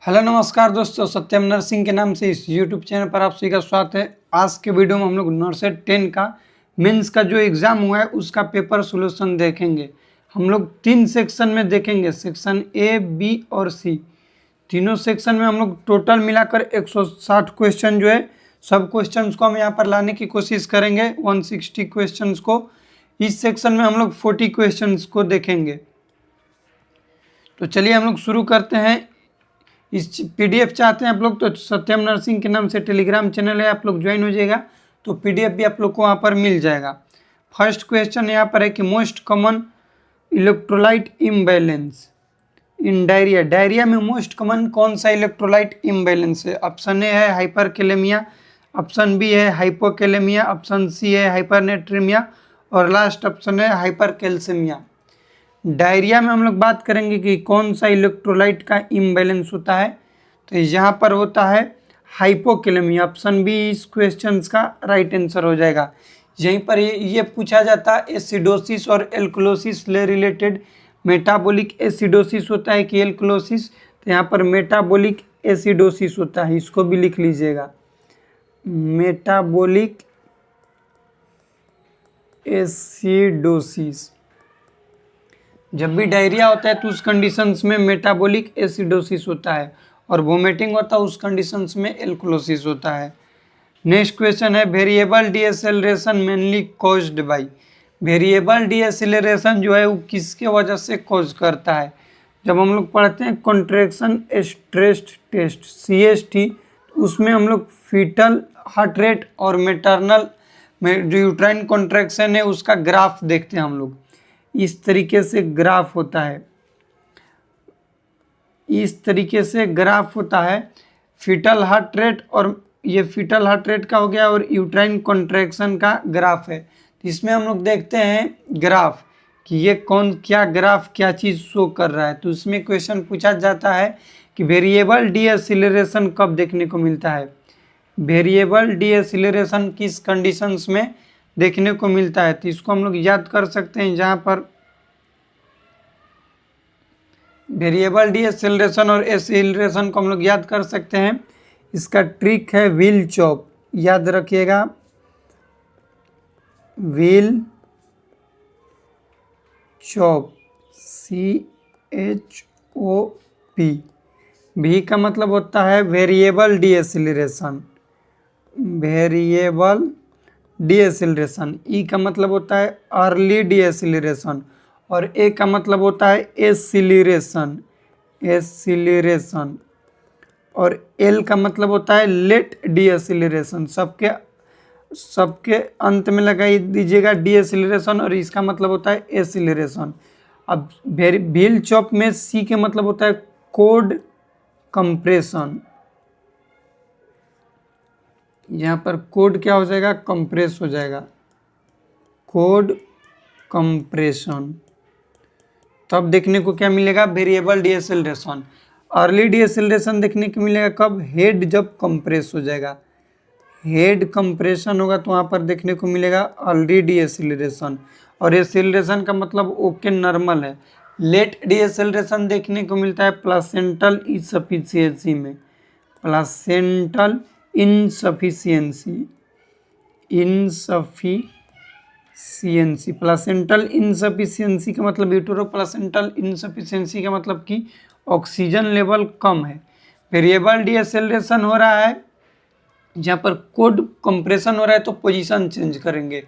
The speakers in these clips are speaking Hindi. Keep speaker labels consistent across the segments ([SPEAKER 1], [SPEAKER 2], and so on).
[SPEAKER 1] हेलो नमस्कार दोस्तों, सत्यम नर्सिंग के नाम से इस यूट्यूब चैनल पर आप सभी का स्वागत है। आज के वीडियो में हम लोग नर्सेट 10 का मेंस का जो एग्ज़ाम हुआ है उसका पेपर सोल्यूशन देखेंगे। हम लोग 3 सेक्शन में देखेंगे, सेक्शन ए, बी और सी। तीनों सेक्शन में हम लोग टोटल मिलाकर 160 क्वेश्चन जो है, सब क्वेश्चंस को हम यहाँ पर लाने की कोशिश करेंगे। 160 क्वेश्चंस को इस सेक्शन में हम लोग 40 क्वेश्चंस को देखेंगे। तो चलिए हम लोग शुरू करते हैं। इस पीडीएफ चाहते हैं आप लोग तो सत्यम नर्सिंग के नाम से टेलीग्राम चैनल है, आप लोग ज्वाइन हो जाएगा तो पीडीएफ भी आप लोग को वहाँ पर मिल जाएगा। फर्स्ट क्वेश्चन यहाँ पर है कि मोस्ट कॉमन इलेक्ट्रोलाइट इम्बैलेंस इन डायरिया। डायरिया में मोस्ट कॉमन कौन सा इलेक्ट्रोलाइट इम्बैलेंस है? ऑप्शन ए है हाइपरकैलेमिया, ऑप्शन बी है हाइपोकैलेमिया, ऑप्शन सी है हाइपरनेट्रीमिया और लास्ट ऑप्शन है हाइपरकैल्सीमिया। डायरिया में हम लोग बात करेंगे कि कौन सा इलेक्ट्रोलाइट का इम्बैलेंस होता है, तो यहाँ पर होता है हाइपोकैलेमिया। ऑप्शन बी इस क्वेश्चन का राइट आंसर हो जाएगा। यहीं पर ये पूछा जाता है एसिडोसिस और एल्कलोसिस ले रिलेटेड। मेटाबॉलिक एसिडोसिस होता है कि एल्कलोसिस, तो यहाँ पर मेटाबॉलिक एसिडोसिस होता है, इसको भी लिख लीजिएगा। मेटाबॉलिक एसिडोसिस, जब भी डायरिया होता है तो उस कंडीशंस में मेटाबॉलिक एसिडोसिस होता है और वोमिटिंग होता है उस कंडीशंस में एल्कलोसिस होता है। नेक्स्ट क्वेश्चन है variable deceleration mainly caused by. Variable deceleration जो है वो किसके वजह से कॉज करता है? जब हम लोग पढ़ते हैं कॉन्ट्रैक्शन स्ट्रेस टेस्ट CST, उसमें हम लोग फीटल हार्ट रेट और मैटरनल में जो यूट्राइन कॉन्ट्रैक्शन है उसका ग्राफ देखते हैं हम लोग। इस तरीके से ग्राफ होता है, इस तरीके से ग्राफ होता है फीटल हार्ट रेट, और ये फीटल हार्ट रेट का हो गया और यूट्राइन कॉन्ट्रैक्शन का ग्राफ है। तो इसमें हम लोग देखते हैं ग्राफ कि ये क्या ग्राफ क्या चीज़ शो कर रहा है। तो इसमें क्वेश्चन पूछा जाता है कि वेरिएबल डीएसिलरेशन कब देखने को मिलता है? वेरिएबल डीएसिलरेशन किस कंडीशंस में देखने को मिलता है? तो इसको हम लोग याद कर सकते हैं। जहाँ पर वेरिएबल डीएसेलरेशन और एसिलरेशन को हम लोग याद कर सकते हैं, इसका ट्रिक है व्हील चॉप, याद रखिएगा। Wheel chop CHOP। V का मतलब होता है वेरिएबल डीएसिलरेशन, वेरिएबल डीएसिलरेशन। E का मतलब होता है अर्ली डीएसिलरेशन और A का मतलब होता है एसिलरेशन, एसिलरेशन। और L का मतलब होता है लेट डीएसिलरेशन। सबके अंत में लगा दीजिएगा डीएसिलरेशन और इसका मतलब होता है एसिलरेशन। अब व्हील चॉप में C के मतलब होता है कोड कंप्रेशन। यहाँ पर कोड क्या हो जाएगा? कंप्रेस हो जाएगा, कोड कंप्रेशन। तब देखने को क्या मिलेगा? वेरिएबल डीएसेलरेशन। अर्ली डीएसेलरेशन देखने को मिलेगा कब? हेड जब कंप्रेस हो जाएगा, हेड कंप्रेशन होगा तो वहाँ पर देखने को मिलेगा अर्ली डीएसेलरेशन। और एसिलरेशन का मतलब ओके नॉर्मल है। लेट डीएसेलरेशन देखने को मिलता है प्लासेंटल इनसफिशियंसी में, placental insufficiency, insufficiency. Placental insufficiency का मतलब यूटेरो प्लासेंटल इनसफिशियंसी का मतलब कि ऑक्सीजन लेवल कम है। वेरिएबल डीएसेलरेशन हो रहा है, जहाँ पर कोड कंप्रेशन हो रहा है तो पोजीशन चेंज करेंगे।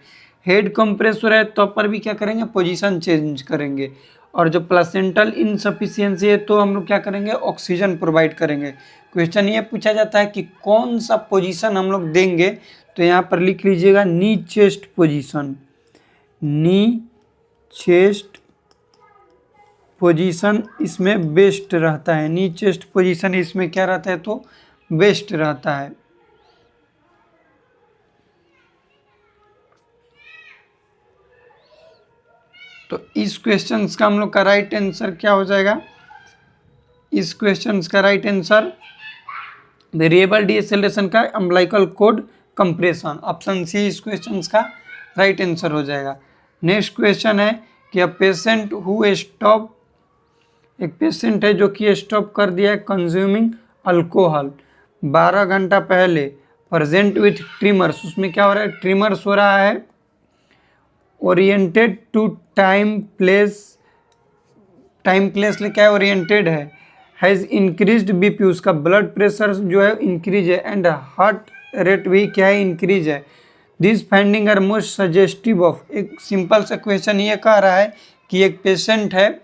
[SPEAKER 1] हेड कंप्रेस हो रहा है तो पर भी क्या करेंगे? पोजीशन चेंज करेंगे। और जो प्लासेंटल इनसफिशियंसी है तो हम लोग क्या करेंगे? ऑक्सीजन प्रोवाइड करेंगे। क्वेश्चन ये पूछा जाता है कि कौन सा पोजीशन हम लोग देंगे, तो यहाँ पर लिख लीजिएगा नी चेस्ट पोजीशन। नी चेस्ट पोजीशन इसमें बेस्ट रहता है, नी चेस्ट पोजीशन इसमें क्या रहता है? तो बेस्ट रहता है। तो इस क्वेश्चन का हम लोग का राइट आंसर क्या हो जाएगा? इस क्वेश्चन का राइट आंसर वेरिएबल डीएसेलरेशन का umbilical cord compression, option C इस क्वेश्चन का राइट आंसर हो जाएगा। नेक्स्ट क्वेश्चन है कि अ पेशेंट हु स्टॉप, एक पेशेंट है जो कि स्टॉप कर दिया है कंज्यूमिंग अल्कोहल 12 घंटा पहले प्रेजेंट विथ ट्रिमर्स, उसमें क्या हो रहा है, ट्रिमर्स हो रहा है, ओरिएंटेड टू टाइम प्लेस क्या ओरिएंटेड हैज़ इंक्रीज्ड बीपी, उसका ब्लड प्रेशर जो है इंक्रीज है, एंड हार्ट रेट भी क्या है, इंक्रीज है। This finding are most suggestive of, एक सिंपल सा क्वेश्चन ये कह रहा है कि एक पेशेंट है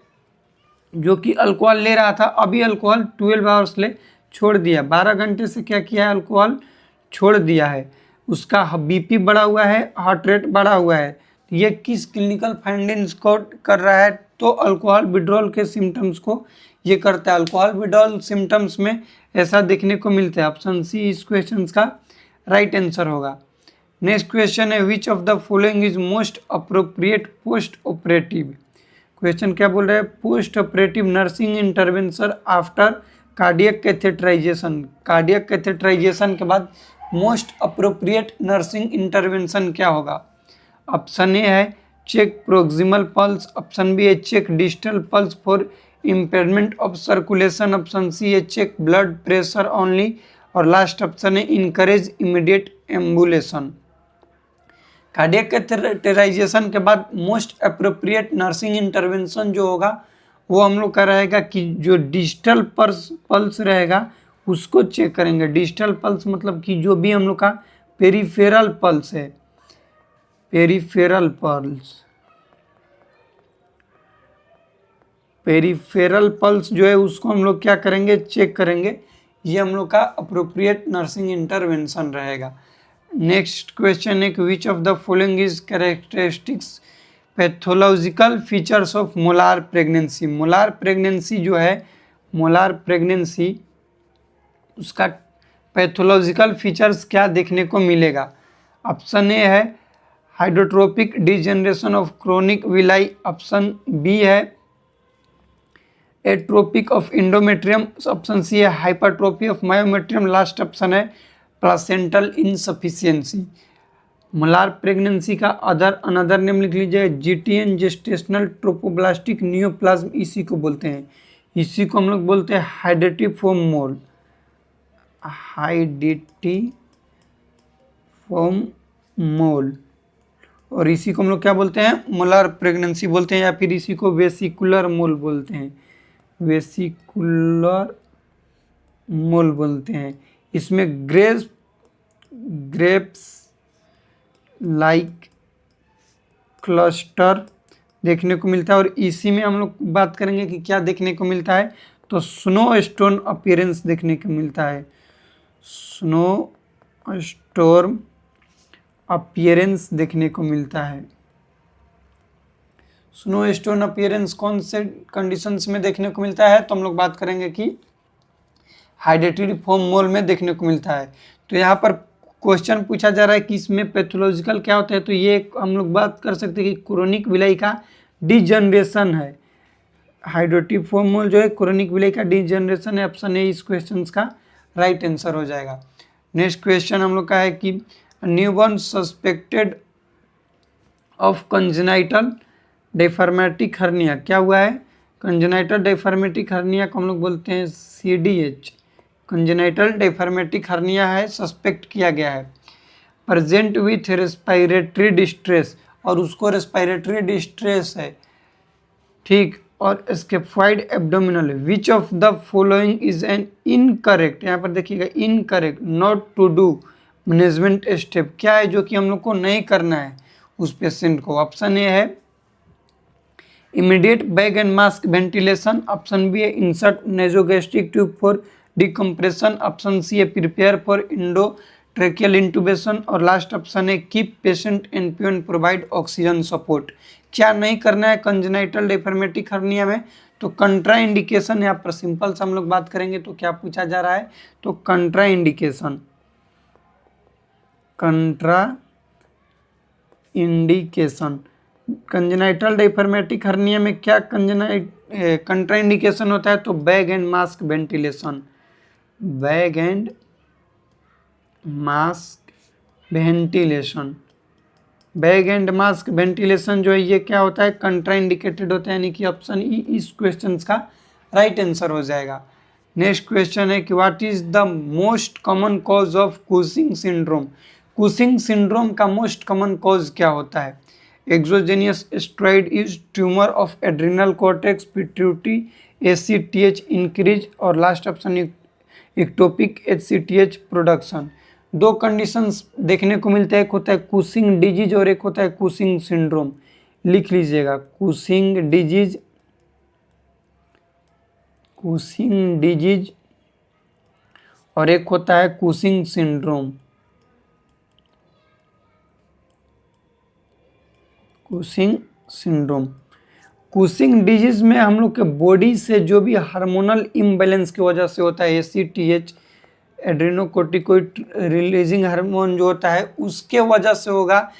[SPEAKER 1] जो कि अल्कोहल ले रहा था, अभी अल्कोहल 12 आवर्स ले छोड़ दिया, 12 घंटे से क्या किया है, अल्कोहल छोड़ दिया है, उसका बीपी बढ़ा हुआ है, हार्ट रेट बढ़ा हुआ है। ये किस क्लिनिकल फाइंडिंग्स को कर रहा है, तो अल्कोहल विड्रॉल के सिम्टम्स को ये करता है। अल्कोहल विड्रॉल सिम्टम्स में ऐसा देखने को मिलता है। ऑप्शन सी इस क्वेश्चन का राइट आंसर होगा। नेक्स्ट क्वेश्चन है, which of the following is most appropriate post operative. Question क्या बोल रहा है, post operative nursing intervention after cardiac catheterization. Cardiac catheterization के बाद मोस्ट अप्रोप्रिएट नर्सिंग इंटरवेंशन क्या होगा। ऑप्शन ए है check proximal pulse, option B है check distal pulse for impairment of circulation, option C है चेक ब्लड प्रेशर ओनली, और लास्ट ऑप्शन है encourage immediate ambulation. Cardiac catheterization के बाद मोस्ट अप्रोप्रिएट नर्सिंग इंटरवेंशन जो होगा वो हम लोग का रहेगा कि जो डिजिटल पल्स रहेगा उसको चेक करेंगे। डिजिटल पल्स मतलब कि जो भी हम लोग का पेरिफेरल पल्स है, पेरिफेरल पल्स जो है उसको हम लोग क्या करेंगे, चेक करेंगे। ये हम लोग का अप्रोप्रिएट नर्सिंग इंटरवेंशन रहेगा। नेक्स्ट क्वेश्चन है, which of the following is characteristics pathological features of molar pregnancy. Molar pregnancy जो है, मोलार प्रेगनेंसी उसका पैथोलॉजिकल फीचर्स क्या देखने को मिलेगा। ऑप्शन ए है hydrotropic degeneration of chronic villi, option B है atrophic of endometrium, option C है hypertrophy of myometrium, last option है प्लासेंटल इनसफिशियंसी। मोलार प्रेगनेंसी का अनदर नेम लिख लीजिए, जीटीएन जेस्टेशनल ट्रोपोब्लास्टिक नियोप्लाज्म, इसी को बोलते हैं। इसी को हम लोग बोलते हैं हाइडेटिफोम मोल, हाइडेटिफोम मोल, और इसी को हम लोग क्या बोलते हैं, मोलार प्रेगनेंसी बोलते हैं, या फिर इसी को वेसिकुलर मोल बोलते हैं, वेसिकुलर मोल बोलते हैं। इसमें ग्रेप्स लाइक क्लस्टर देखने को मिलता है, और इसी में हम लोग बात करेंगे कि क्या देखने को मिलता है, तो स्नो स्टोन अपीयरेंस देखने को मिलता है। स्नो स्टोर्म अपीयरेंस देखने को मिलता है। स्नो स्टोन अपीयरेंस कौन से कंडीशंस में देखने को मिलता है, तो हम लोग बात करेंगे कि हाइडेटिफोम मोल में देखने को मिलता है। तो यहाँ पर क्वेश्चन पूछा जा रहा है कि इसमें पैथोलॉजिकल क्या होता है, तो ये हम लोग बात कर सकते हैं कि क्रोनिक विलाई का डिजनरेशन है। हाइड्रोटिफोम मोल जो है क्रोनिक विलाई का डिजनरेशन है। ऑप्शन ए इस क्वेश्चन का राइट आंसर हो जाएगा। नेक्स्ट क्वेश्चन हम लोग का है कि newborn suspected of congenital diaphragmatic hernia, क्या हुआ है, कंजेनाइटल डेफर्मेटिक हर्निया को हम लोग बोलते हैं CDH, कंजेनाइटल डेफर्मेटिक हर्निया है, सस्पेक्ट किया गया है। प्रेजेंट विथ रेस्पिरेटरी डिस्ट्रेस, और उसको रेस्पिरेटरी डिस्ट्रेस है, ठीक, और scaphoid abdominal. Which of the following is an incorrect, यहाँ पर देखिएगा incorrect, not to do management step, क्या है जो कि हम लोग को नहीं करना है उस पेशेंट को। ऑप्शन ए है immediate bag and mask ventilation, option B है insert nasogastric tube for decompression, option C है प्रिपेयर फॉर इंडोट्रेकियल इंटूबेशन, और लास्ट ऑप्शन है keep patient NPO and provide oxygen support. क्या नहीं करना है कंजेनाइटल डेफर्मेटिक हर्निया में, तो कंट्रा इंडिकेशन, यहाँ पर सिंपल से हम लोग बात करेंगे तो क्या पूछा जा रहा है, तो कंट्रा indication, कंट्रा indication. Congenital diaphragmatic hernia में क्या कंट्रा इंडिकेशन होता है, तो bag and mask ventilation, bag and mask ventilation. Bag and mask ventilation जो है ये क्या होता है, कंट्रा इंडिकेटेड होता है, यानी कि ऑप्शन ई इस क्वेश्चन का राइट आंसर हो जाएगा। नेक्स्ट क्वेश्चन है कि what is the most common cause of Cushing syndrome. Cushing syndrome का मोस्ट कॉमन कॉज क्या होता है? Exogenous steroid is tumour of adrenal cortex, pituitary, ACTH increase, और last option ectopic ACTH production. दो कंडीशंस देखने को मिलते हैं, एक होता है कुशिंग डिजीज और एक होता है कुशिंग सिंड्रोम। लिख लीजिएगा, कुशिंग डिजीज, कुशिंग डिजीज, और एक होता है Cushing syndrome. Cushing syndrome. Cushing disease में हम लोग के बॉडी से जो भी हार्मोनल इम्बैलेंस की वजह से होता है, एसीटीएच एड्रेनोकोर्टिकोइड रिलीजिंग हार्मोन जो होता है उसके वजह से होगा,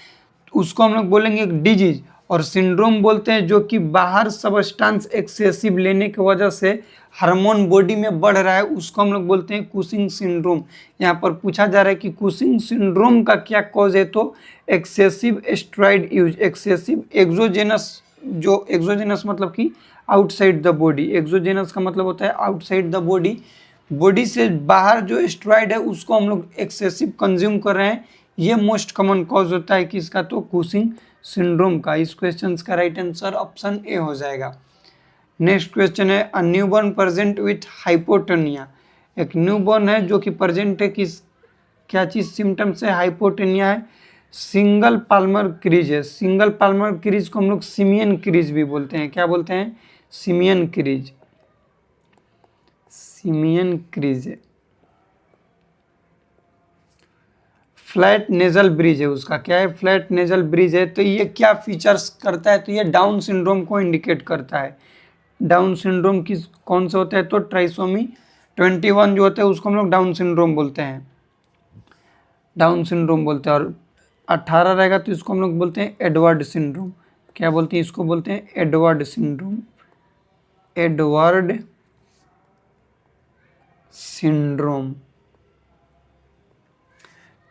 [SPEAKER 1] उसको हम लोग बोलेंगे एक डिजीज। और सिंड्रोम बोलते हैं जो कि बाहर सबस्टांस एक्सेसिव लेने की वजह से हार्मोन बॉडी में बढ़ रहा है, उसको हम लोग बोलते हैं कुशिंग सिंड्रोम। यहाँ पर पूछा जा रहा है कि कुशिंग सिंड्रोम का क्या कॉज है, तो excessive steroid use, excessive exogenous, जो एक्सोजेनस मतलब कि आउटसाइड द बॉडी, एक्सोजेनस का मतलब होता है आउटसाइड द बॉडी, बॉडी से बाहर जो स्टेरॉइड है उसको हम लोग एक्सेसिव कंज्यूम कर रहे हैं, ये मोस्ट कॉमन कॉज होता है किसका, तो कुशिंग सिंड्रोम का। इस क्वेश्चन का राइट आंसर ऑप्शन ए हो जाएगा। नेक्स्ट क्वेश्चन है अ न्यूबॉर्न प्रेजेंट विथ हाइपोटोनिया। एक न्यूबॉर्न है जो कि प्रेजेंट है किस, क्या चीज सिम्टम से, हाइपोटोनिया है, सिंगल पाल्मर क्रीज है। सिंगल पाल्मर क्रीज को हम लोग सिमियन क्रीज भी बोलते हैं, क्या बोलते हैं, सिमियन क्रीज, सिमियन क्रीज है। फ्लैट नेजल ब्रिज है उसका, क्या है, फ्लैट नेजल ब्रिज है। तो ये क्या फीचर्स करता है, तो ये डाउन सिंड्रोम को इंडिकेट करता है। डाउन सिंड्रोम किस, कौन सा होता है, तो ट्राइसोमी 21 जो होता है उसको हम लोग डाउन सिंड्रोम बोलते हैं, डाउन सिंड्रोम बोलते हैं। और 18 रहेगा तो इसको हम लोग बोलते हैं एडवर्ड सिंड्रोम, क्या बोलते हैं, इसको बोलते हैं एडवर्ड सिंड्रोम, एडवर्ड सिंड्रोम।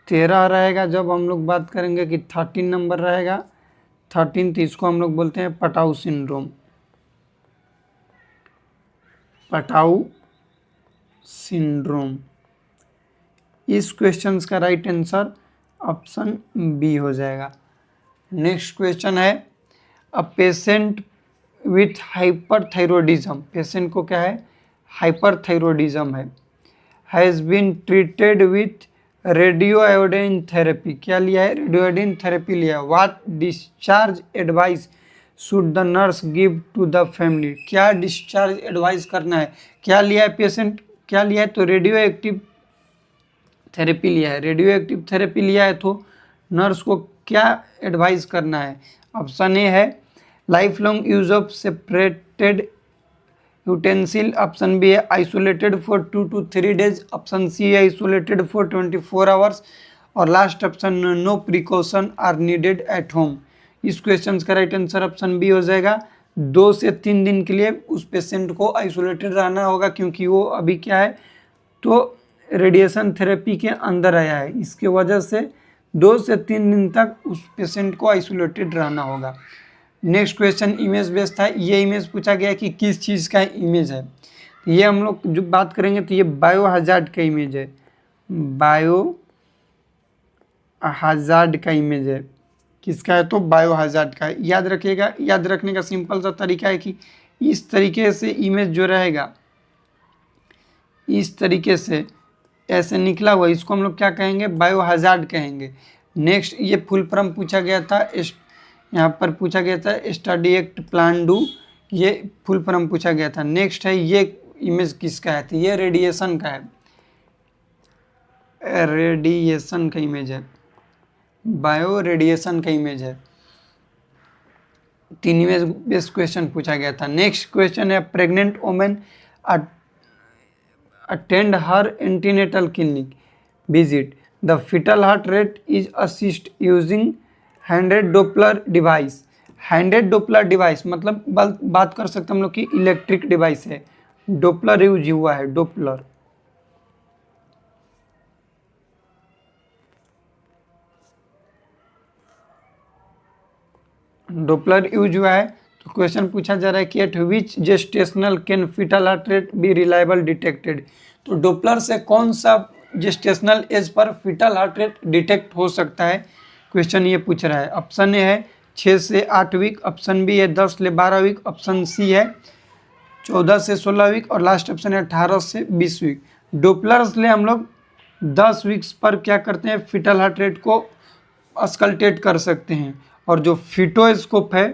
[SPEAKER 1] 13 रहेगा जब हम लोग बात करेंगे कि 13 नंबर रहेगा, 13 तो इसको हम लोग बोलते हैं पटाऊ सिंड्रोम, पटाऊ सिंड्रोम। इस क्वेश्चन का राइट आंसर ऑप्शन बी हो जाएगा। नेक्स्ट क्वेश्चन है a patient with hyperthyroidism, patient को क्या है, हाइपरथायरॉयडिज्म है, has been treated with radio iodine therapy, क्या लिया है, रेडियो आयोडीन थेरेपी लिया है। What discharge advice should the nurse give to the family, क्या डिस्चार्ज एडवाइस करना है, क्या लिया है पेशेंट, क्या लिया है, तो रेडियो एक्टिव थेरेपी लिया है, रेडियो एक्टिव थेरेपी लिया है, तो नर्स को क्या एडवाइस करना है। ऑप्शन ए है life long use of separated utensil, option B है isolated for 2 to 3 days, option C है आइसोलेटेड फॉर 24 आवर्स, और last option no precaution are needed at home. इस क्वेश्चन का राइट आंसर ऑप्शन बी हो जाएगा। 2 से 3 दिन के लिए उस पेशेंट को आइसोलेटेड रहना होगा, क्योंकि वो अभी क्या है, तो रेडिएशन थेरेपी के अंदर आया है, इसके वजह से 2 से 3 दिन तक उस पेशेंट को आइसोलेटेड रहना होगा। नेक्स्ट क्वेश्चन इमेज बेस्ड था, ये इमेज पूछा गया कि किस चीज़ का इमेज है, तो ये हम लोग जो बात करेंगे तो ये बायो हजार्ड का इमेज है, बायो हजार्ड का इमेज है, किसका है, तो बायो हजार्ड का है। याद रखिएगा, याद रखने का सिंपल सा तरीका है कि इस तरीके से इमेज जो रहेगा, इस तरीके से ऐसे निकला हुआ, इसको हम लोग क्या कहेंगे, बायो हजार्ड कहेंगे। नेक्स्ट ये फुल फॉर्म पूछा गया था, यहाँ पर पूछा गया था स्टडी एक्ट प्लान डू, ये फुल फॉर्म पूछा गया था। नेक्स्ट है ये इमेज किसका है, तो ये रेडिएशन का है, रेडिएशन का इमेज है, बायो रेडिएशन का इमेज है। 3 इमेज बेस्ड क्वेश्चन पूछा गया था। नेक्स्ट क्वेश्चन है pregnant women attend her antenatal clinic visit, the fetal heart rate is assessed using handed Doppler device। Handed Doppler device मतलब बात कर सकते हम लोग कि इलेक्ट्रिक डिवाइस है, डोपलर यूज हुआ है, डोपलर, डोपलर यूज हुआ है, तो क्वेश्चन पूछा जा रहा है कि at which gestational can fetal heart rate be reliable detected. तो डॉपलर से कौन सा जेस्टेशनल एज पर फीटल हार्ट रेट डिटेक्ट हो सकता है, क्वेश्चन ये पूछ रहा है। ऑप्शन ए है 6 से 8 वीक, ऑप्शन बी है 10 से 12 वीक, ऑप्शन सी है 14 से 16 वीक और लास्ट ऑप्शन है 18 से 20 वीक। डॉपलर्स ले हम लोग 10 वीक्स पर क्या करते हैं, फीटल हार्ट रेट को अस्कल्टेट कर सकते हैं। और जो फीटोस्कोप है,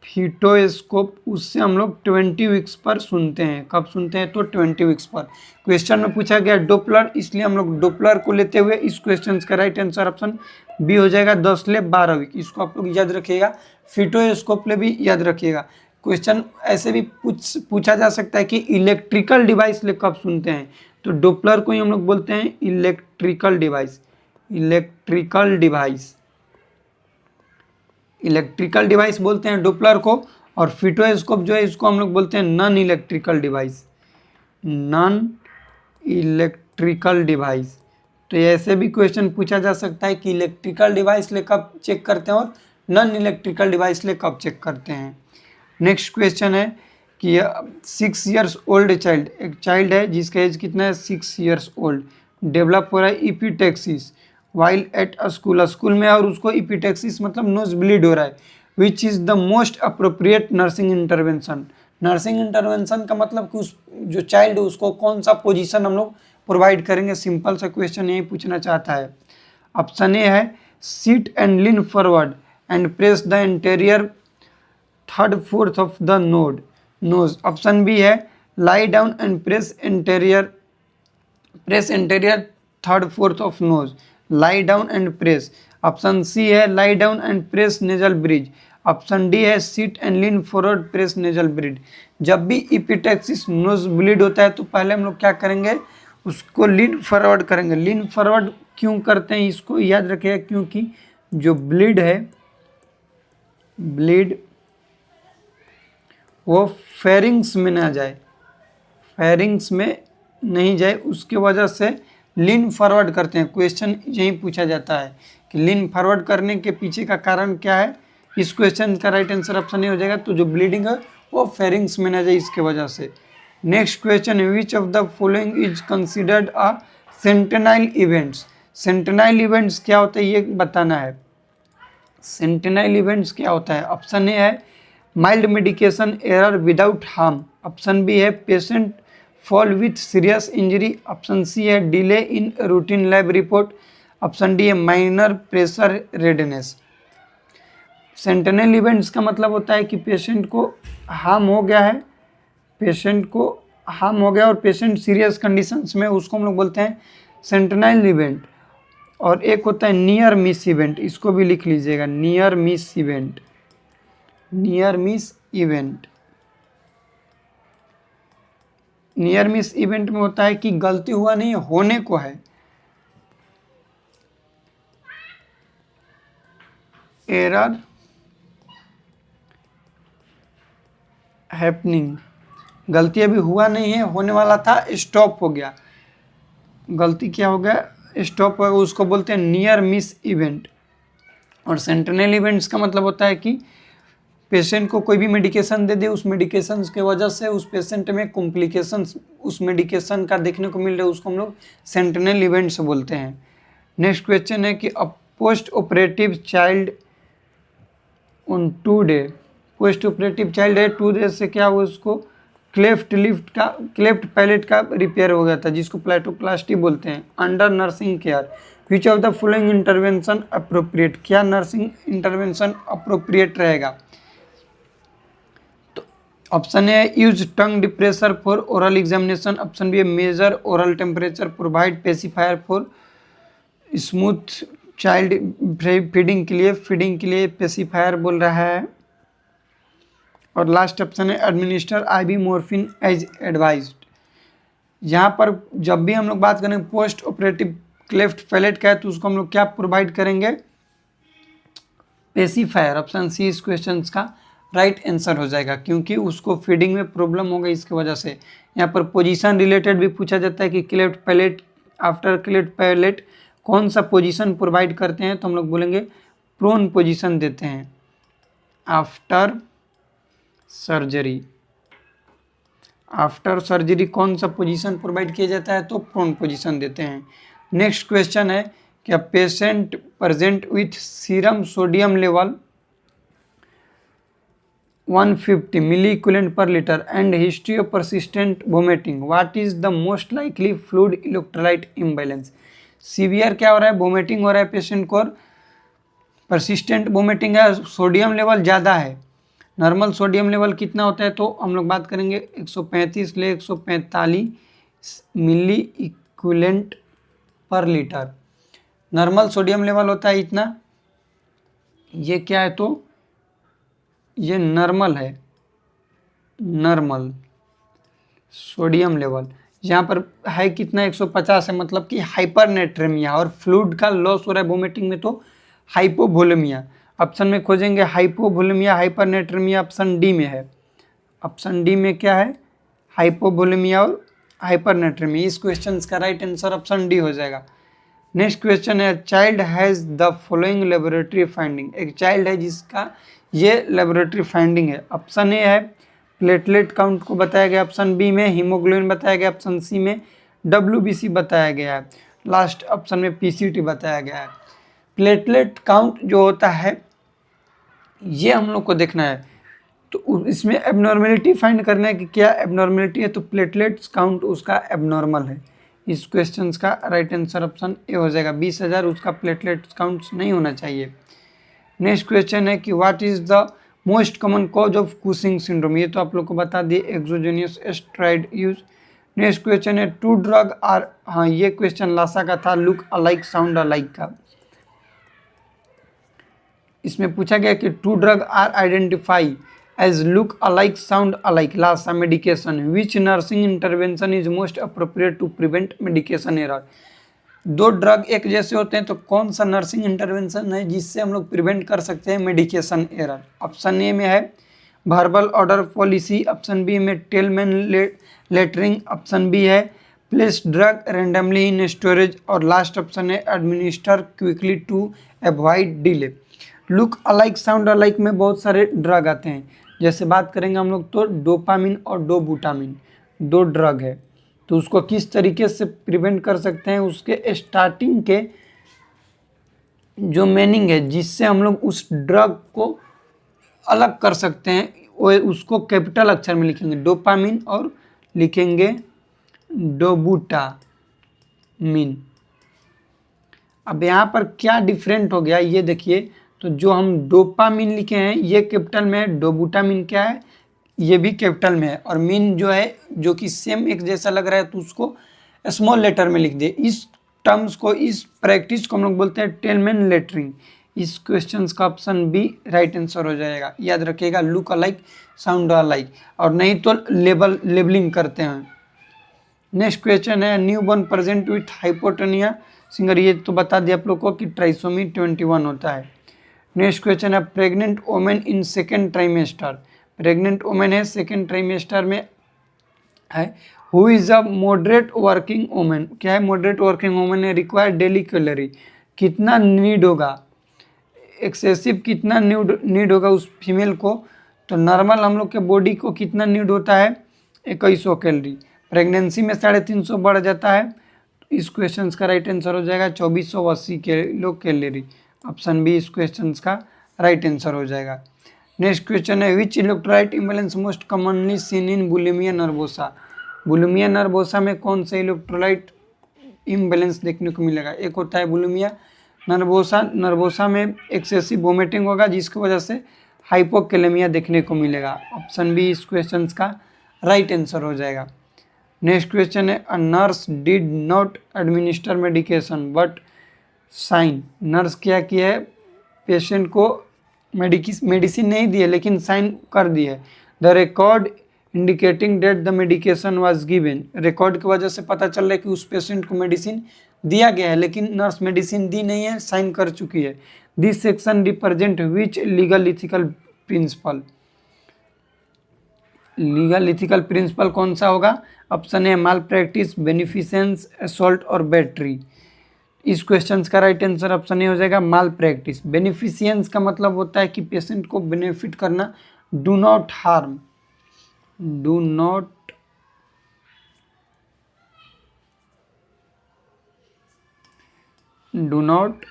[SPEAKER 1] फीटोस्कोप, उससे हम लोग 20 वीक्स पर सुनते हैं। कब सुनते हैं, तो 20 वीक्स पर। क्वेश्चन में पूछा गया डॉपलर, इसलिए हम लोग डॉपलर को लेते हुए इस क्वेश्चन का राइट आंसर ऑप्शन बी हो जाएगा 10 से 12 वीक। इसको आप लोग याद रखिएगा, फीटोस्कोप ले भी याद रखिएगा। क्वेश्चन ऐसे भी पूछा जा सकता है कि इलेक्ट्रिकल डिवाइस ले कब सुनते हैं, तो डॉपलर को ही हम लोग बोलते हैं electrical device. Electrical device, electrical device बोलते हैं डॉपलर को। और फीटोस्कोप जो है इसको हम लोग बोलते हैं non electrical device. Non electrical device. तो ऐसे भी क्वेश्चन पूछा जा सकता है कि इलेक्ट्रिकल डिवाइस ले कब चेक करते हैं और नॉन इलेक्ट्रिकल डिवाइस ले कब चेक करते हैं। नेक्स्ट क्वेश्चन है कि 6 ईयर्स ओल्ड चाइल्ड, एक चाइल्ड है जिसका एज कितना है 6 ईयर्स ओल्ड, डेवलप हो रहा है epistaxis while at a school, school में, और उसको इपीटेक्सिस मतलब नोज ब्लीड हो रहा है। Which is the most appropriate nursing intervention. Nursing intervention का मतलब कि उस जो चाइल्ड है उसको कौन सा पोजीशन हम लोग प्रोवाइड करेंगे। सिंपल सा क्वेश्चन यही पूछना चाहता है। ऑप्शन ए है sit and lean forward and press the anterior 3/4 of the nose. Option B है lie down and press anterior 3/4 of nose, lie down and press. Option C है lie down and press nasal bridge. Option D है sit and lean forward press nasal bridge. जब भी इपीटेक्सिस नोज ब्लीड होता है तो पहले हम लोग क्या करेंगे, उसको लीन फॉरवर्ड करेंगे। लीन फॉरवर्ड क्यों करते हैं, इसको याद रखिएगा, क्योंकि जो ब्लीड है, ब्लीड वो फेरिंग्स में ना जाए, फेरिंग्स में नहीं जाए, उसके वजह से लीन फॉरवर्ड करते हैं। क्वेश्चन यही पूछा जाता है कि लीन फॉरवर्ड करने के पीछे का कारण क्या है। इस क्वेश्चन का राइट आंसर ऑप्शन नहीं हो जाएगा, तो जो ब्लीडिंग है वो फेरिंग्स में ना जाए, इसके वजह से। Next question, which of the following is considered a sentinel events. Sentinel events क्या होता है ये बताना है। सेंटेनाइल इवेंट्स क्या होता है। ऑप्शन ए है mild medication error without harm. Option B है patient fall with serious injury. Option C है delay in routine lab report. Option D है minor pressure redness. Sentinel events का मतलब होता है कि पेशेंट को हार्म हो गया है, पेशेंट को हार्म हो गया और पेशेंट सीरियस कंडीशंस में, उसको हम लोग बोलते हैं सेंटेनल इवेंट। और एक होता है नियर मिस इवेंट, इसको भी लिख लीजिएगा, near miss event. Near miss event, near miss event में होता है कि गलती हुआ नहीं, होने को है। एरर हैपनिंग, गलती अभी हुआ नहीं है, होने वाला था, स्टॉप हो गया। गलती क्या हो गया, स्टॉप हो गया, उसको बोलते हैं नियर मिस इवेंट। और सेंटेनल इवेंट्स का मतलब होता है कि पेशेंट को कोई भी मेडिकेशन दे दे, उस मेडिकेशन के वजह से उस पेशेंट में कॉम्प्लिकेशंस उस मेडिकेशन का देखने को मिल रहा है, उसको हम लोग सेंटेनल इवेंट्स बोलते हैं। नेक्स्ट क्वेश्चन है कि post operative child on 2 day. Post operative child है, 2 डे से क्या हुआ, उसको क्लेफ्ट पैलेट का रिपेयर हो गया था, जिसको प्लेटोप्लास्टी बोलते हैं। Under nursing care which of the following intervention appropriate, क्या नर्सिंग इंटरवेंशन अप्रोप्रिएट रहेगा। तो option A use tongue depressor for oral examination. Option B measure oral temperature, provide pacifier for smooth child feeding के लिए पेसिफायर बोल रहा है। और लास्ट ऑप्शन है administer IV morphine as advised. यहाँ पर जब भी हम लोग बात करें पोस्ट ऑपरेटिव क्लेफ्ट पैलेट का है, तो उसको हम लोग क्या प्रोवाइड करेंगे, पेसिफायर। ऑप्शन सी इस क्वेश्चन का राइट आंसर हो जाएगा, क्योंकि उसको फीडिंग में प्रॉब्लम हो गई, इसकी वजह से। यहाँ पर पोजीशन रिलेटेड भी पूछा जाता है कि cleft palate, after cleft palate कौन सा पोजीशन प्रोवाइड करते हैं, तो हम लोग बोलेंगे प्रोन पोजीशन देते हैं। After surgery. आफ्टर सर्जरी कौन सा पोजीशन प्रोवाइड किया जाता है, तो प्रोन पोजीशन देते हैं। नेक्स्ट क्वेश्चन है कि a patient present with serum sodium level 150 milli equivalent per litre and history of persistent vomiting, what is the most likely fluid electrolyte imbalance. Severe क्या हो रहा है, वोमिटिंग हो रहा है पेशेंट को, और परसिस्टेंट वोमिटिंग है, सोडियम लेवल ज़्यादा है। नॉर्मल सोडियम लेवल कितना होता है, तो हम लोग बात करेंगे 135 ले 145 मिली equivalent per litre. Normal sodium level होता है इतना, ये क्या है, तो ये नॉर्मल है, नॉर्मल सोडियम लेवल। यहाँ पर है कितना, 150 है, मतलब कि हाइपरनेट्रेमिया, और फ्लूइड का लॉस हो रहा है वोमिटिंग में, तो हाइपोवोलेमिया। ऑप्शन में खोजेंगे हाइपोवोलेमिया, हाइपरनेट्रेमिया, ऑप्शन डी में है। ऑप्शन डी में क्या है, हाइपोवोलेमिया और हाइपरनेट्रेमिया। इस क्वेश्चन का राइट आंसर ऑप्शन डी हो जाएगा। नेक्स्ट क्वेश्चन है, child has the following laboratory finding. एक चाइल्ड है जिसका ये लेबोरेटरी फाइंडिंग है। ऑप्शन ए है प्लेटलेट काउंट को बताया गया, ऑप्शन बी में हीमोग्लोबिन बताया गया, ऑप्शन सी में WBC बताया गया है, लास्ट ऑप्शन में PCT बताया गया है। प्लेटलेट काउंट जो होता है ये हम लोग को देखना है, तो इसमें एबनॉर्मेलिटी फाइंड करना है कि क्या एबनॉर्मेलिटी है, तो प्लेटलेट्स काउंट उसका एबनॉर्मल है। इस क्वेश्चन का राइट आंसर ऑप्शन ए हो जाएगा। 20,000 उसका प्लेटलेट्स काउंट नहीं होना चाहिए। नेक्स्ट क्वेश्चन है कि what is the most common cause of Cushing syndrome. ये तो आप लोग को बता दिए, एक्सोजेनियस स्टेरॉइड यूज। नेक्स्ट क्वेश्चन है टू ड्रग आर, हाँ ये क्वेश्चन लासा का था, लुक अलाइक साउंड अलाइक का। इसमें पूछा गया कि two drug are identify as look alike sound alike LASA medication, which nursing intervention is most appropriate to prevent medication error. दो ड्रग एक जैसे होते हैं, तो कौन सा नर्सिंग इंटरवेंशन है जिससे हम लोग प्रिवेंट कर सकते हैं मेडिकेशन एरर। ऑप्शन ए में है verbal order policy, option B में टेलमैन लेटरिंग, ऑप्शन बी है place drug randomly in storage, और लास्ट ऑप्शन है administer quickly to avoid delay. Look alike sound alike में बहुत सारे ड्रग आते हैं, जैसे बात करेंगे हम लोग तो डोपामिन और डोबूटामिन दो ड्रग है, तो उसको किस तरीके से प्रिवेंट कर सकते हैं, उसके स्टार्टिंग के जो मीनिंग है जिससे हम लोग उस ड्रग को अलग कर सकते हैं, वो उसको कैपिटल अक्षर में लिखेंगे डोपामिन और लिखेंगे डोबूटामिन। अब यहाँ पर क्या डिफरेंट हो गया ये देखिए, तो जो हम डोपामिन लिखे हैं ये कैपिटल में है, डोबूटामिन क्या है ये भी कैपिटल में है, और मीन जो है जो कि सेम एक जैसा लग रहा है तो उसको स्मॉल लेटर में लिख दे। इस टर्म्स को, इस प्रैक्टिस को हम लोग बोलते हैं टेलमैन लेटरिंग। इस क्वेश्चन का ऑप्शन बी राइट आंसर हो जाएगा। याद रखिएगा लुक अलाइक साउंड अलाइक, और नहीं तो लेबलिंग करते हैं। नेक्स्ट क्वेश्चन है newborn present with hypotonia singer, ये तो बता दिया आप लोग को कि ट्राइसोमी 21 होता है। नेक्स्ट क्वेश्चन है pregnant women in second trimester. Pregnant women है सेकेंड ट्राइमेस्टर में है, who is a moderate working women. क्या है मॉडरेट वर्किंग वोमेन है, रिक्वायर डेली कैलोरी कितना नीड होगा, एक्सेसिव कितना नीड होगा उस फीमेल को, तो नॉर्मल हम लोग के बॉडी को कितना नीड होता है 2100 कैलोरी, प्रेगनेंसी में 350 बढ़ जाता है, तो इस क्वेश्चन का राइट आंसर हो जाएगा 2480 किलो कैलोरी। ऑप्शन बी इस क्वेश्चन का राइट आंसर हो जाएगा। नेक्स्ट क्वेश्चन है which electrolyte imbalance most commonly seen in bulimia nervosa. Bulimia nervosa में कौन सा इलेक्ट्रोलाइट इम्बैलेंस देखने को मिलेगा, एक होता है बुलिमिया नर्वोसा, नर्वोसा में एक्सेसिव वोमिटिंग होगा जिसकी वजह से हाइपोकैलेमिया देखने को मिलेगा। ऑप्शन बी इस क्वेश्चन का राइट आंसर हो जाएगा। नेक्स्ट क्वेश्चन है a nurse did not administer medication but sign. Nurse क्या किया है, पेशेंट को मेडिसिन नहीं दी है लेकिन साइन कर दी है। The record indicating that the medication was given, record की वजह से पता चल रहा है कि उस पेशेंट को मेडिसिन दिया गया है लेकिन नर्स मेडिसिन दी नहीं है, साइन कर चुकी है। This section represent which legal ethical principle. Legal ethical principle कौन सा होगा, option A malpractice, beneficence, assault और बैटरी। इस क्वेश्चन का राइट आंसर ऑप्शन ए हो जाएगा माल प्रैक्टिस। बेनिफिशियंस का मतलब होता है कि पेशेंट को बेनिफिट करना, do not harm, do not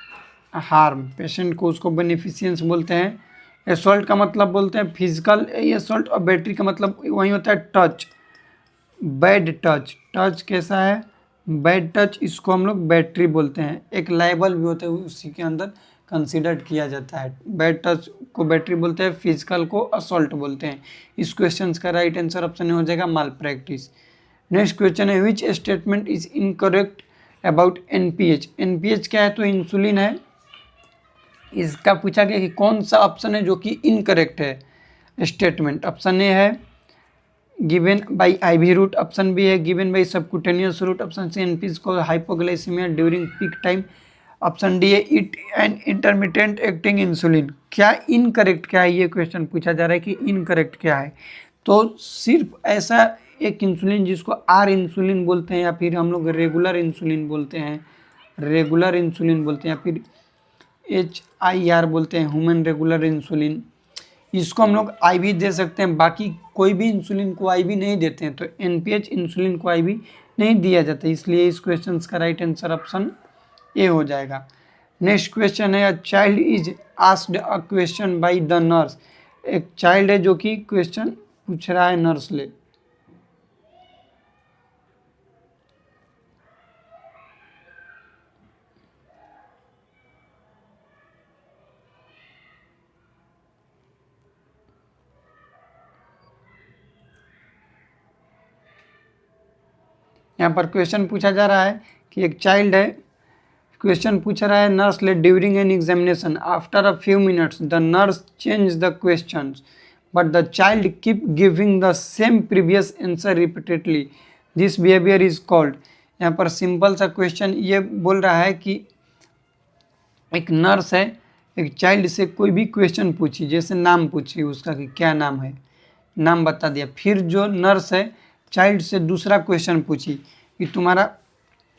[SPEAKER 1] harm patient को, उसको बेनिफिशियंस बोलते हैं। एसॉल्ट का मतलब बोलते हैं फिजिकल एसॉल्ट, और बैटरी का मतलब वही होता है टच, बैड टच। टच कैसा है? बैड टच, इसको हम लोग बैटरी बोलते हैं। एक लाइबल भी होता है उसी के अंदर कंसिडर किया जाता है। बैड टच को बैटरी बोलते हैं, फिजिकल को असॉल्ट बोलते हैं। इस क्वेश्चन का राइट आंसर ऑप्शन हो जाएगा माल प्रैक्टिस। नेक्स्ट क्वेश्चन है which statement is incorrect about NPH. NPH क्या है? तो इंसुलिन है। इसका पूछा गया कि कौन सा ऑप्शन है जो कि इनकरेक्ट है स्टेटमेंट। ऑप्शन ए है given by IV route, option B है given by subcutaneous route, option C NPH को hypoglycaemia during peak time, option D है it and intermittent acting insulin. क्या इनकरेक्ट क्या है? ये क्वेश्चन पूछा जा रहा है कि इनकरेक्ट क्या है। तो सिर्फ ऐसा एक इंसुलिन जिसको आर इंसुलिन बोलते हैं, या फिर हम लोग रेगुलर इंसुलिन बोलते हैं, रेगुलर इंसुलिन बोलते हैं, या फिर HIR बोलते हैं, ह्यूमन रेगुलर इंसुलिन। इसको हम लोग IV दे सकते हैं, बाकी कोई भी इंसुलिन को IV नहीं देते हैं। तो NPH इंसुलिन को IV नहीं दिया जाता, इसलिए इस क्वेश्चन का राइट आंसर ऑप्शन ए हो जाएगा। नेक्स्ट क्वेश्चन है, a child is asked a question by the nurse. एक चाइल्ड है जो कि क्वेश्चन पूछ रहा है नर्स ले। यहाँ पर क्वेश्चन पूछा जा रहा है कि एक चाइल्ड है, क्वेश्चन पूछ रहा है nurse let during an examination after a few minutes the nurse change the question but the child keep giving the same previous answer repeatedly, this behaviour is called. यहाँ पर सिंपल सा क्वेश्चन ये बोल रहा है कि एक नर्स है, एक चाइल्ड से कोई भी क्वेश्चन पूछी, जैसे नाम पूछी उसका कि क्या नाम है, नाम बता दिया। फिर जो नर्स है चाइल्ड से दूसरा क्वेश्चन पूछी कि तुम्हारा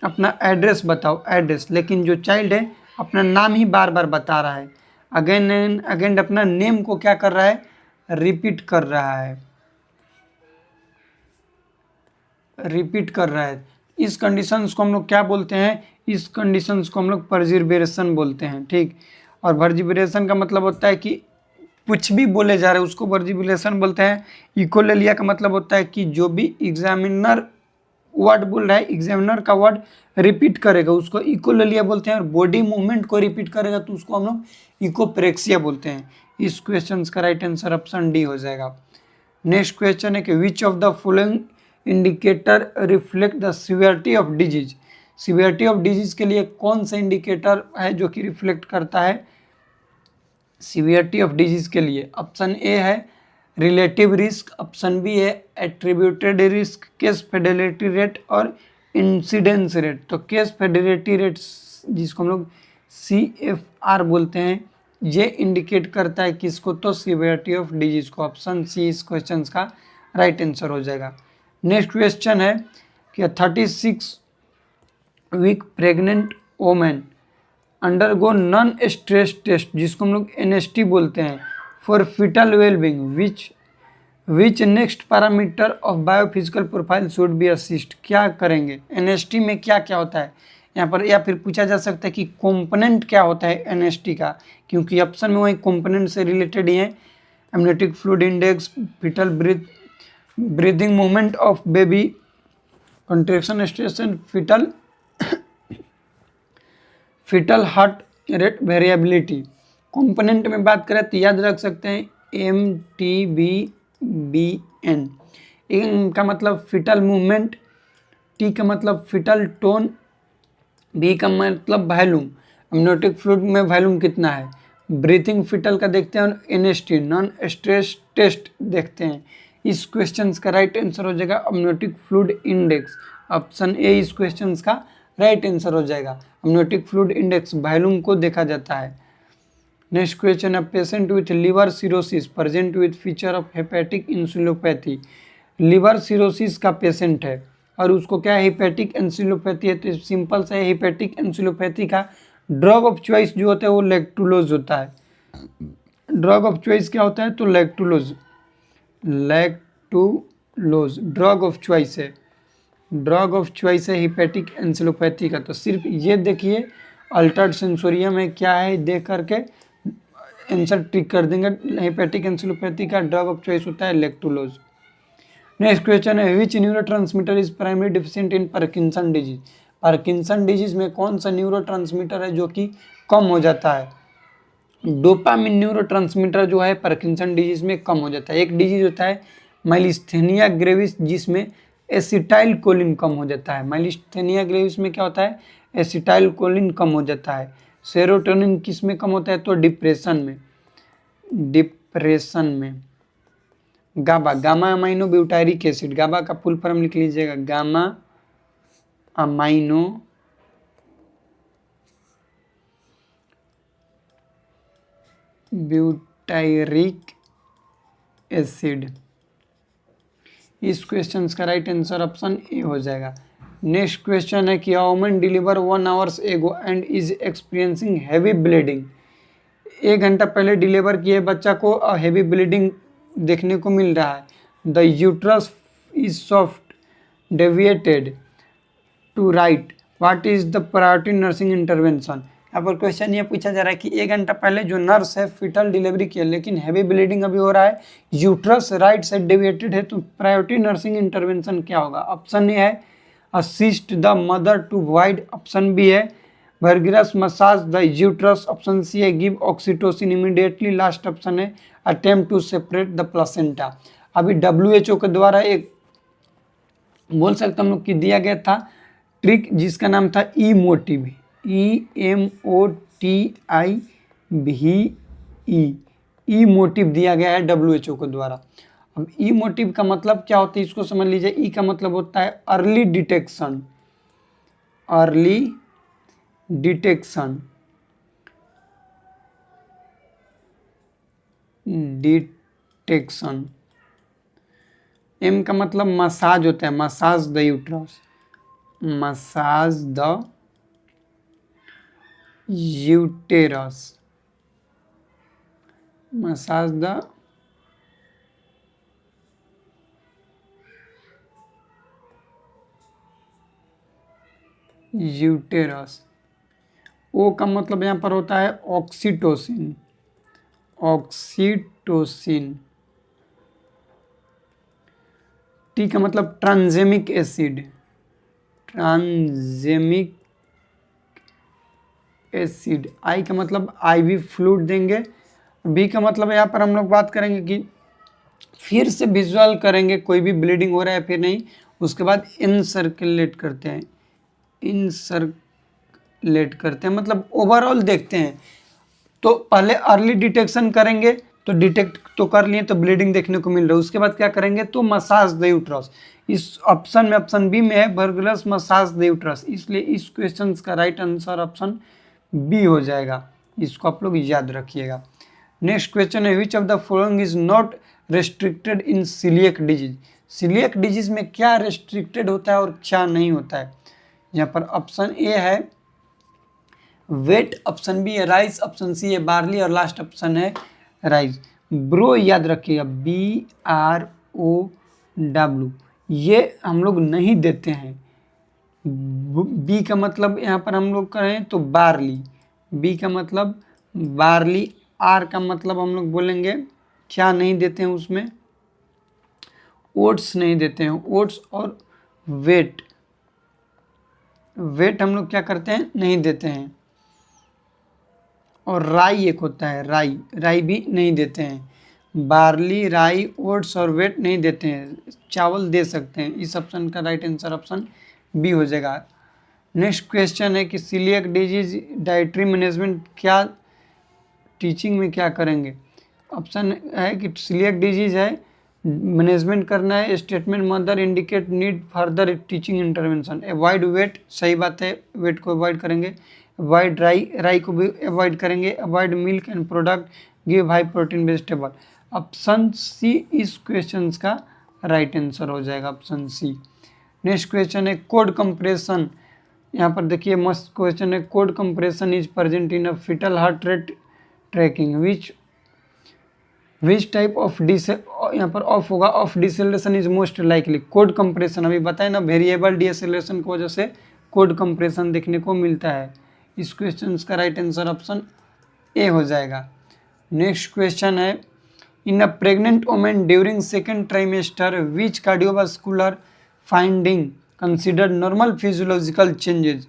[SPEAKER 1] अपना एड्रेस बताओ, एड्रेस, लेकिन जो चाइल्ड है अपना नाम ही बार बार बता रहा है, अगेन एंड अगेन अपना नेम को क्या कर रहा है? रिपीट कर रहा है, रिपीट कर रहा है। इस कंडीशंस को हम लोग क्या बोलते हैं? इस कंडीशंस को हम लोग परजिबरेशन बोलते हैं, ठीक। और वर्जिबरेशन का मतलब होता है कि कुछ भी बोले जा रहे हैं उसको वर्जिबरेशन बोलते हैं। इकोलेलिया का मतलब होता है कि जो भी एग्जामिनर वर्ड बोल रहा है, एग्जामिनर का वर्ड रिपीट करेगा उसको इकोलेलिया बोलते हैं, और बॉडी मूवमेंट को रिपीट करेगा तो उसको हम लोग इकोप्रेक्सिया बोलते हैं। इस क्वेश्चन का राइट आंसर ऑप्शन डी हो जाएगा। नेक्स्ट क्वेश्चन है कि विच of the following indicator reflect the severity of disease. Severity of disease के लिए कौन सा इंडिकेटर है जो कि रिफ्लेक्ट करता है सिवियरिटी ऑफ डिजीज के लिए? ऑप्शन ए है रिलेटिव रिस्क, ऑप्शन बी है attributed risk, case Fidelity rate और इंसिडेंस रेट। तो केस फेडेलिटी रेट जिसको हम लोग CFR बोलते हैं, ये इंडिकेट करता है किसको? तो सिवियरिटी ऑफ डिजीज को। ऑप्शन सी इस क्वेश्चन का राइट आंसर हो जाएगा। नेक्स्ट क्वेश्चन है कि 36 week pregnant women undergo non stress test जिसको हम लोग NST बोलते हैं for fetal wellbeing, which next parameter of biophysical profile should be assist. क्या करेंगे? NST में क्या क्या होता है यहाँ पर, या फिर पूछा जा सकता है कि कंपोनेंट क्या होता है NST का, क्योंकि ऑप्शन में वही कंपोनेंट से रिलेटेड ही है। Amniotic fluid index, fetal breathing movement of baby, contraction station, fetal heart rate variability. Component में बात करें तो याद रख सकते हैं MTBBN। एम का मतलब फिटल मूवमेंट, T का मतलब फिटल टोन, B का मतलब वॉल्यूम, एमनियोटिक फ्लूइड में वॉल्यूम कितना है, ब्रीथिंग फिटल का देखते हैं, NST नॉन स्ट्रेस टेस्ट देखते हैं। इस क्वेश्चन का राइट आंसर हो जाएगा amniotic fluid index. Option A इस क्वेश्चन का राइट आंसर हो जाएगा। एमनियोटिक फ्लूइड इंडेक्स वॉल्यूम को देखा जाता है। नेक्स्ट क्वेश्चन है patient with liver cirrhosis present with feature of hepatic encephalopathy. Liver cirrhosis का पेशेंट है और उसको क्या है? हेपेटिक इंसुलिनोपैथी है। तो सिंपल सा हेपेटिक इंसुलिनोपैथी का ड्रग ऑफ चॉइस जो होता है वो लैक्टुलोज होता है। ड्रग ऑफ चॉइस क्या होता है? तो lactulose. Lactulose drug of choice है, ड्रग ऑफ चॉइस है हिपैटिक एंसेलोपैथी का। तो सिर्फ ये देखिए अल्टर्ड सेंसोरियम है क्या है, देख करके आंसर टिक कर देंगे। हिपैटिक एंसेलोपैथी का ड्रग ऑफ चॉइस होता है लैक्टुलोज। नेक्स्ट क्वेश्चन है which neurotransmitter is primary deficient in Parkinson disease. Parkinson disease में कौन सा न्यूरोट्रांसमीटर है जो कि कम हो जाता है? डोपामिन न्यूरोट्रांसमीटर जो है पार्किंसन डिजीज में कम हो जाता है। एक डिजीज होता है माइलिस्थेनिया ग्रेविस जिसमें एसिटाइल कोलिन कम हो जाता है। माइलिस्थेनिया ग्रेविस में क्या होता है? एसिटाइल कोलिन कम हो जाता है। सेरोटोनिन किस में कम होता है? तो डिप्रेशन में, डिप्रेशन में। गाबा, गामा अमाइनो ब्यूटायरिक एसिड, गाबा का फुल फॉर्म लिख लीजिएगा, गामा अमाइनो ब्यूटायरिक एसिड। इस क्वेश्चन का राइट आंसर ऑप्शन ए हो जाएगा। नेक्स्ट क्वेश्चन है कि अ वुमन डिलीवर 1 आवर्स एगो and is experiencing heavy bleeding. 1 घंटा पहले डिलीवर किए बच्चा को हैवी ब्लीडिंग देखने को मिल रहा है। The uterus is soft deviated to right, what is the priority nursing intervention. यहाँ पर क्वेश्चन ये पूछा जा रहा है कि 1 घंटा पहले जो नर्स है फिटल डिलीवरी किया लेकिन हैवी ब्लीडिंग अभी हो रहा है, यूट्रस राइट साइड डेविएटेड है, तो प्रायोरिटी नर्सिंग इंटरवेंशन क्या होगा? ऑप्शन ए है assist the mother to void, option B है vigorous massage the uterus, option C है give oxytocin immediately, last option है attempt to separate the placenta. अभी WHO के द्वारा एक बोल सकते हम लोग कि दिया गया था ट्रिक जिसका नाम था EMOTIV, EMOTIV दिया गया है WHO के द्वारा। अब EMOTIV का मतलब क्या होता है इसको समझ लीजिए। ई का मतलब होता है early detection, early detection, detection. M का मतलब मसाज होता है, massage the uterus, massage the uterus, massage the uterus. O का मतलब यहाँ पर होता है ऑक्सीटोसिन, ऑक्सीटोसिन। टी का मतलब ट्रांजेमिक एसिड, ट्रांजेमिक एसिड। आई का मतलब आईवी फ्लूइड देंगे। बी का मतलब यहाँ पर हम लोग बात करेंगे कि फिर से विजुअल करेंगे कोई भी ब्लीडिंग हो रहा है फिर नहीं, उसके बाद इनसर्कुलेट करते हैं, इनसर्कुलेट करते हैं मतलब ओवरऑल देखते हैं। तो पहले अर्ली डिटेक्शन करेंगे तो डिटेक्ट तो कर लिए तो ब्लीडिंग देखने को मिल रहा है, उसके बाद क्या करेंगे तो मसाज द यूट्रस। इस ऑप्शन में, ऑप्शन बी में है बर्गलस मसाज द यूट्रस, इसलिए इस क्वेश्चन का राइट आंसर ऑप्शन बी हो जाएगा। इसको आप लोग याद रखिएगा। नेक्स्ट क्वेश्चन है which of the following is not restricted in coeliac disease. Coeliac disease में क्या रेस्ट्रिक्टेड होता है और क्या नहीं होता है? यहाँ पर ऑप्शन ए है वेट, ऑप्शन बी है राइस, ऑप्शन सी है बार्ली और लास्ट ऑप्शन है राइस। ब्रो याद रखिएगा, BROW, ये हम लोग नहीं देते हैं। बी का मतलब यहाँ पर हम लोग करें तो बार्ली, बी का मतलब बार्ली। आर का मतलब हम लोग बोलेंगे क्या नहीं देते हैं उसमें, ओट्स नहीं देते हैं, ओट्स। और वेट, वेट हम लोग क्या करते हैं नहीं देते हैं। और राई एक होता है राई, राई भी नहीं देते हैं। बार्ली, राई, ओट्स और वेट नहीं देते हैं, चावल दे सकते हैं। इस ऑप्शन का राइट आंसर ऑप्शन बी हो जाएगा। नेक्स्ट क्वेश्चन है कि सीलियक डिजीज डाइटरी मैनेजमेंट क्या टीचिंग में क्या करेंगे? ऑप्शन है कि सीलियक डिजीज है मैनेजमेंट करना है, statement mother indicate need further teaching intervention. Avoid weight, सही बात है, वेट को अवॉइड करेंगे। अवॉइड राई, राई को भी अवॉइड करेंगे। Avoid milk and product, give high protein vegetable. Option C इस क्वेश्चन का राइट आंसर हो जाएगा, ऑप्शन सी। नेक्स्ट क्वेश्चन है कोड कंप्रेशन। यहाँ पर देखिए मस्त क्वेश्चन है, cord compression is present in a fetal heart rate tracking which which type of यहाँ पर ऑफ होगा, of deceleration is most likely, cord compression, अभी बताए ना, वेरिएबल डिसेलेशन की वजह से कोड कंप्रेशन देखने को मिलता है। इस क्वेश्चन का राइट आंसर ऑप्शन ए हो जाएगा। नेक्स्ट क्वेश्चन है, in a pregnant women during second trimester which cardiovascular finding considered normal physiological changes,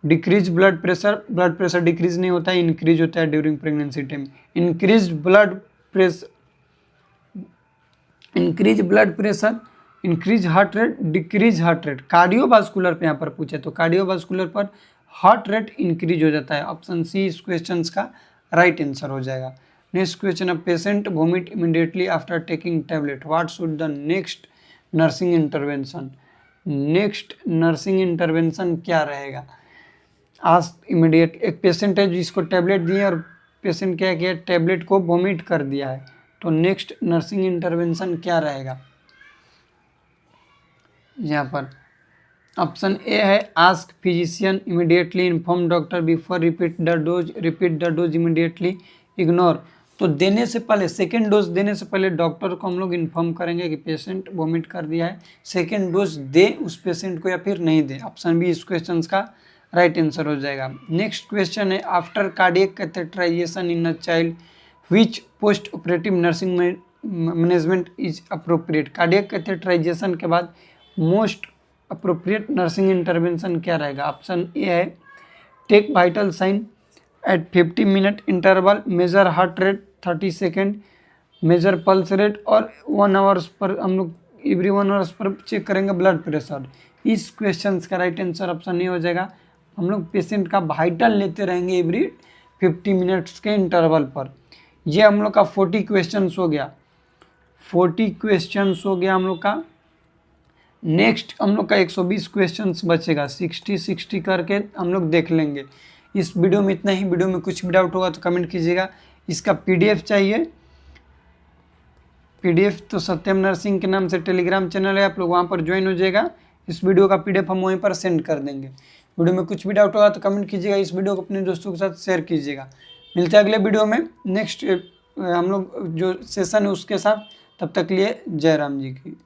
[SPEAKER 1] decrease blood pressure decrease नहीं होता है, इंक्रीज होता है during pregnancy time, increase blood pressure, increase heart rate, decrease heart rate, cardiovascular पे यहाँ पर पूछे तो कार्डियोवास्कुलर पर हार्ट रेट इंक्रीज हो जाता है। ऑप्शन सी इस क्वेश्चन का राइट आंसर हो जाएगा। नेक्स्ट क्वेश्चन है, patient vomit immediately after taking tablet, what should the next nursing intervention, next nursing intervention क्या रहेगा। आज इमीडिएट एक पेशेंट है जिसको टैबलेट दिए और पेशेंट क्या किया, टैबलेट को वोमिट कर दिया है, तो नेक्स्ट नर्सिंग इंटरवेंशन क्या रहेगा। यहाँ पर ऑप्शन ए है, ask physician immediately, inform doctor before repeat the dose immediately, ignore, तो देने से पहले, सेकेंड डोज देने से पहले डॉक्टर को हम लोग इन्फॉर्म करेंगे कि पेशेंट वोमिट कर दिया है, सेकेंड डोज दे उस पेशेंट को या फिर नहीं दे। ऑप्शन बी इस क्वेश्चन का राइट आंसर हो जाएगा। नेक्स्ट क्वेश्चन है, after cardiac catheterization in a child which post operative nursing management is appropriate, cardiac catheterization के बाद मोस्ट अप्रोप्रिएट नर्सिंग इंटरवेंशन क्या रहेगा। ऑप्शन ए है, take vital sign at 50 minute interval, measure heart rate 30 second, measure pulse rate, और 1 आवर्स पर हम लोग एवरी 1 आवर्स पर चेक करेंगे ब्लड प्रेशर। इस क्वेश्चन का राइट आंसर ऑप्शन ए हो जाएगा। हम लोग पेशेंट का वाइटल लेते रहेंगे एवरी 50 मिनट्स के इंटरवल पर। ये हम लोग का 40 क्वेश्चन हो गया, 40 क्वेश्चन हो गया हम लोग का। नेक्स्ट हम लोग का 120 क्वेश्चंस बचेगा, 60 करके हम लोग देख लेंगे। इस वीडियो में इतना ही। वीडियो में कुछ भी डाउट होगा तो कमेंट कीजिएगा। इसका पीडीएफ चाहिए, पीडीएफ तो सत्यम नर्सिंग के नाम से टेलीग्राम चैनल है, आप लोग वहाँ पर ज्वाइन हो जाएगा। इस वीडियो का पीडीएफ हम वहीं पर सेंड कर देंगे। वीडियो में कुछ भी डाउट होगा तो कमेंट कीजिएगा। इस वीडियो को अपने दोस्तों के साथ शेयर कीजिएगा। मिलते हैं अगले वीडियो में नेक्स्ट हम लोग जो सेशन है उसके साथ। तब तक लिए जय राम जी की।